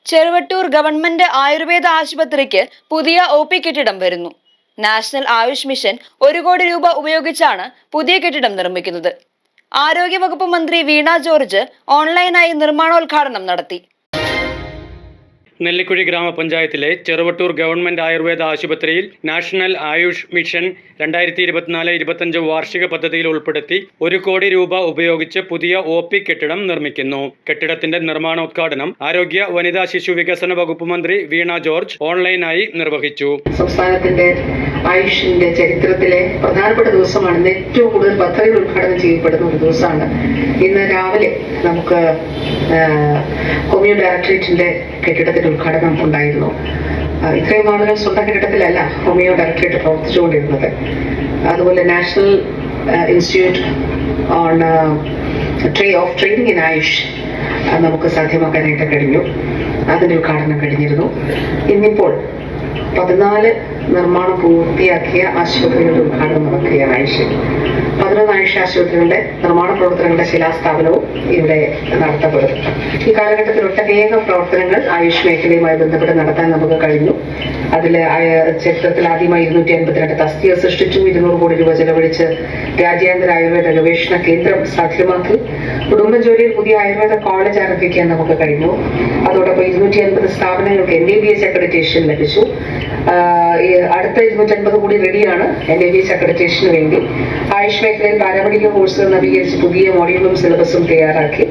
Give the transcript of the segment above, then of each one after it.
Cheruvattoor government Ayurveda ആശുപത്രിക്ക് പുതിയ OP. കെട്ടിടം വരുന്നു. നാഷണൽ ആയുഷ് മിഷൻ 1 കോടി രൂപ ഉപയോഗിച്ചാണ് പുതിയ കെട്ടിടം നിർമ്മിക്കുന്നത്. ആരോഗ്യവകുപ്പ് മന്ത്രി വീണ ജോർജ് ഓൺലൈനായി നിർമ്മാണോദ്ഘാടനം നടത്തി. നെല്ലിക്കുഴി ഗ്രാമപഞ്ചായത്തിലെ ചെറുവട്ടൂർ ഗവൺമെന്റ് ആയുർവേദ ആശുപത്രിയിൽ നാഷണൽ ആയുഷ് മിഷൻ 2024-25 വാർഷിക പദ്ധതിയിൽ ഉൾപ്പെടുത്തി 1 കോടി രൂപ ഉപയോഗിച്ച് പുതിയ ഒ.പി. കെട്ടിടം നിർമ്മിക്കുന്നു. കെട്ടിടത്തിന്റെ നിർമ്മാണോദ്ഘാടനം ആരോഗ്യ വനിതാ ശിശു വികസന വകുപ്പ് മന്ത്രി വീണ ജോർജ് ഓൺലൈനായി നിർവഹിച്ചു. സംസ്ഥാനത്തിന്റെ ആയുഷിന്റെ ചരിത്രത്തിലെ പ്രധാനപ്പെട്ട ദിവസമാണ്. ഏറ്റവും കൂടുതൽ പദ്ധതികൾ ഉദ്ഘാടനം ചെയ്യപ്പെടുന്ന ഒരു ദിവസമാണ്. ഇന്ന് രാവിലെ നമുക്ക് ഹോമിയോ ഡയറക്ടറേറ്റിന്റെ കെട്ടിടത്തിന്റെ ഉദ്ഘാടനം ഉണ്ടായിരുന്നു. ഇത്രയും ആളുകൾ സ്വന്തം കെട്ടിടത്തിലല്ല ഹോമിയോ ഡയറക്ടറേറ്റ് പ്രവർത്തിച്ചുകൊണ്ടിരുന്നത്. അതുപോലെ national institute on training in AYUSH നമുക്ക് സാധ്യമാക്കാനായിട്ട് കഴിഞ്ഞു. അതിന്റെ ഉദ്ഘാടനം കഴിഞ്ഞിരുന്നു. ഇന്നിപ്പോൾ 14 നിർമ്മാണം പൂർത്തിയാക്കിയ ആശുപത്രികളുടെ ഉദ്ഘാടനം നടക്കുകയാണ്. 11 ആയുഷ് ആശുപത്രികളുടെ നിർമ്മാണ പ്രവർത്തനങ്ങളുടെ ശിലാസ്ഥാപനവും ഇവിടെ നടത്തപ്പെടും. ഈ കാലഘട്ടത്തിൽ ഒട്ടനേകം പ്രവർത്തനങ്ങൾ ആയുഷ് മേഖലയുമായി ബന്ധപ്പെട്ട് നടത്താൻ നമുക്ക് കഴിഞ്ഞു. അതിൽ ചരിത്രത്തിൽ ആദ്യമായി 252 തസ്തിക സൃഷ്ടിച്ചു. 200 കോടി രൂപ ചെലവഴിച്ച് രാജ്യാന്തര ആയുർവേദ ഗവേഷണ കേന്ദ്രം സാധ്യമാക്കി. ഉടുമ്പൻചോലയിൽ പുതിയ ആയുർവേദ കോളേജ് ആരംഭിക്കാൻ നമുക്ക് കഴിഞ്ഞു. അതോടൊപ്പം 250 സ്ഥാപനങ്ങൾക്ക് MBBS അക്രഡിറ്റേഷൻ ലഭിച്ചു. അടുത്ത 250 കൂടി റെഡിയാണ് MBBS അക്രഡിറ്റേഷന് വേണ്ടി. ആയുഷ് മേഖലയിൽ പാരാമെഡിക്കൽ കോഴ്സുകൾ നവീകരിച്ച് പുതിയ മോഡ്യൂളും സിലബസും തയ്യാറാക്കി.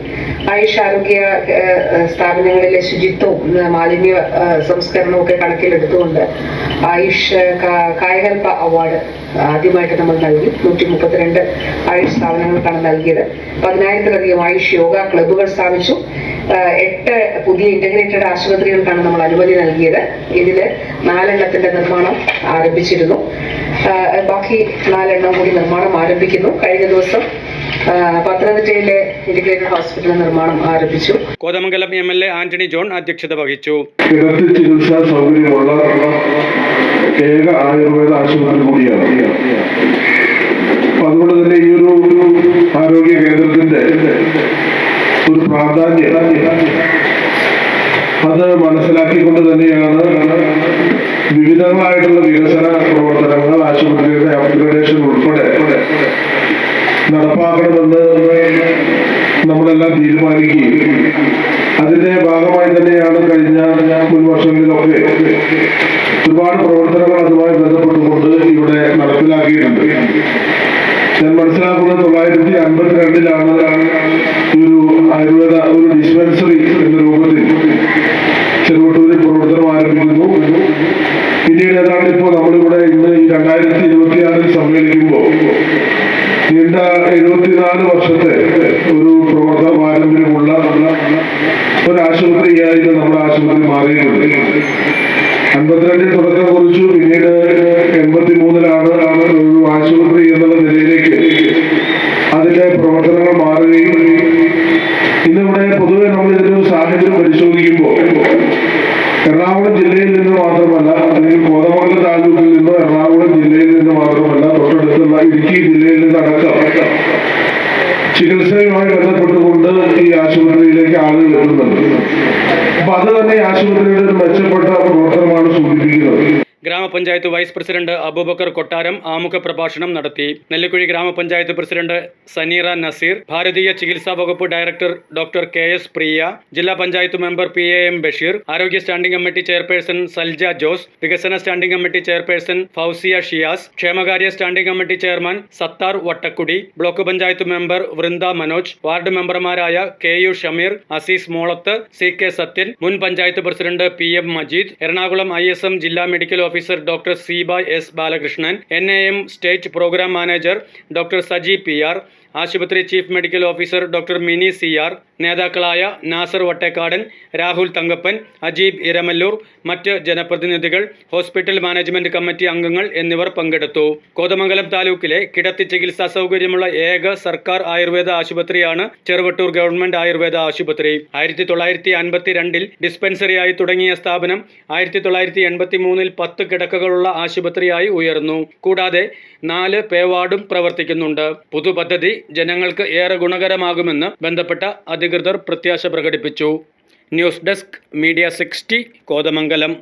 ആയുഷ് ആരോഗ്യ സ്ഥാപനങ്ങളിലെ ശുചിത്വവും മാലിന്യ സംസ്കരണവും ഒക്കെ കണക്കിലെടുത്തുകൊണ്ട് ആയുഷ് കായകൽപ അവാർഡ് ആദ്യമായിട്ട് നമ്മൾ നൽകി. 132 ആയുഷ് സ്ഥാപനങ്ങൾക്കാണ് നൽകിയത്. 10,000-ലധികം ആയുഷ് യോഗ ക്ലബ്ബുകൾ സ്ഥാപിച്ചു. 8 പുതിയ ഇന്റഗ്രേറ്റഡ് ആശുപത്രികൾക്കാണ് നമ്മൾ അനുമതി നൽകിയത്. ഇതിൽ 4 എണ്ണത്തിന്റെ നിർമ്മാണം ആരംഭിച്ചിരുന്നു. ബാക്കി 4 എണ്ണം കൂടി നിർമ്മാണം ആരംഭിക്കുന്നു. കഴിഞ്ഞ ദിവസം പത്തനംതിട്ടയിലെ ഇന്റഗ്രേറ്റഡ് ഹോസ്പിറ്റൽ നിർമ്മാണം ആരംഭിച്ചു. കോതമംഗലം MLA ആന്റണി ജോൺ അധ്യക്ഷത വഹിച്ചു. ചികിത്സാ സൗകര്യമുള്ള ഏക ആയുർവേദ ആശുപത്രി കൂടിയാണ്. അതുകൊണ്ട് തന്നെ ഈ ഒരു ആരോഗ്യ കേന്ദ്രത്തിന്റെ ഒരു പ്രാധാന്യം അത് മനസ്സിലാക്കിക്കൊണ്ട് തന്നെയാണ് വിവിധങ്ങളായിട്ടുള്ള വികസന പ്രവർത്തനങ്ങൾ ആശുപത്രിയുടെ അപ്ഗ്രേഡേഷൻ ഉൾപ്പെടെ നടപ്പാക്കണമെന്ന് നമ്മളെല്ലാം തീരുമാനിക്കുകയും അതിന്റെ ഭാഗമായി തന്നെയാണ് കഴിഞ്ഞ മുൻ വർഷങ്ങളിലൊക്കെ ഒരുപാട് പ്രവർത്തനങ്ങൾ അതുമായി ബന്ധപ്പെട്ടുകൊണ്ട് ഇവിടെ നടപ്പിലാക്കിയിട്ടുണ്ട്. ഞാൻ മനസ്സിലാക്കുന്നത് 1952-ലാണ് ഒരു ആയുർവേദ ഒരു ഡിസ്പെൻസറി എന്ന രൂപത്തിൽ ചെറുവട്ടൂരിൽ പ്രവർത്തനം ആരംഭിക്കുന്നു. പിന്നീട് ഏതാണ്ട് ഇപ്പോൾ നമ്മളിവിടെ ഇന്ന് ഈ 2026 സമ്മേളിക്കുമ്പോൾ നീണ്ട 74 വർഷത്തെ ഒരു പ്രവർത്തന പാരമ്പര്യമുള്ള ഒരു ആശുപത്രിയായിട്ട് നമ്മുടെ ആശുപത്രി മാറിയിട്ടുണ്ട്. 52-ൽ തുടക്കം കുറിച്ചു. പിന്നീട് 83-ലാണ് ഒരു ആശുപത്രി എന്നുള്ള നിലയിലേക്ക് അതിന്റെ പ്രവർത്തനങ്ങൾ മാറുകയും ഇന്നിവിടെ പൊതുവെ നമ്മൾ ഇതിന്റെ സാഹചര്യം പരിശോധിക്കുമ്പോൾ എറണാകുളം ജില്ലയിൽ നിന്ന് മാത്രമല്ല, അല്ലെങ്കിൽ കോതമംഗലം താലൂക്കിൽ നിന്നോ എറണാകുളം ജില്ലയിൽ നിന്ന് മാത്രമല്ല, തൊട്ടടുത്തുള്ള ഇടുക്കി ജില്ലയിൽ നിന്നടക്കം ചികിത്സയുമായി ബന്ധപ്പെട്ടുകൊണ്ട് ഈ ആശുപത്രിയിലേക്ക് ആളുകൾ എത്തുന്നുണ്ട്. അപ്പൊ അത് തന്നെ ഈ ആശുപത്രിയുടെ ഒരു മെച്ചപ്പെട്ട പ്രവർത്തനമാണ് സൂചിപ്പിക്കുന്നത്. ഗ്രാമപഞ്ചായത്ത് വൈസ് പ്രസിഡന്റ് അബൂബക്കർ കൊട്ടാരം ആമുഖ പ്രഭാഷണം നടത്തി. നെല്ലിക്കുഴി ഗ്രാമപഞ്ചായത്ത് പ്രസിഡന്റ് സനീറ നസീർ, ഭാരതീയ ചികിത്സാ വകുപ്പ് ഡയറക്ടർ ഡോക്ടർ KS പ്രിയ, ജില്ലാ പഞ്ചായത്ത് മെമ്പർ PAM ബഷീർ, ആരോഗ്യ standing committee chairperson Salja Jose, വികസന standing committee chairperson Fousiya Shiyas, ക്ഷേമകാര്യ standing committee chairman Sathar Vattakkudi, block panchayat member Vrinda Manoj, ward മെമ്പർമാരായ KU ഷമീർ, അസീസ് മോളത്ത്, CK സത്യൻ, മുൻ panchayat president PM Majeed, Ernakulam ISM ജില്ലാ medical officer doctor Seeba S Balakrishnan, NAM state program manager doctor Saji PR, ആശുപത്രി chief medical officer doctor Mini CR, നേതാക്കളായ നാസർ വട്ടേക്കാടൻ, രാഹുൽ തങ്കപ്പൻ, അജീബ് ഇരമല്ലൂർ, മറ്റ് ജനപ്രതിനിധികൾ, hospital management committee അംഗങ്ങൾ എന്നിവർ പങ്കെടുത്തു. കോതമംഗലം താലൂക്കിലെ കിടത്തി ചികിത്സാ സൗകര്യമുള്ള ഏക സർക്കാർ ആയുർവേദ ആശുപത്രിയാണ് ചെറുവട്ടൂർ ഗവൺമെന്റ് ആയുർവേദ ആശുപത്രി. 1952-ൽ ഡിസ്പെൻസറിയായി തുടങ്ങിയ സ്ഥാപനം 1983-ൽ 10 കിടക്കകളുള്ള ആശുപത്രിയായി ഉയർന്നു. കൂടാതെ 4 പേവാർഡും പ്രവർത്തിക്കുന്നുണ്ട്. പുതുപദ്ധതി ജനങ്ങൾക്ക് ഏറെ ഗുണകരമാകുമെന്ന് ബന്ധപ്പെട്ട അധികൃതർ പ്രത്യാശ പ്രകടിപ്പിച്ചു. News desk media 60 Kothamangalam.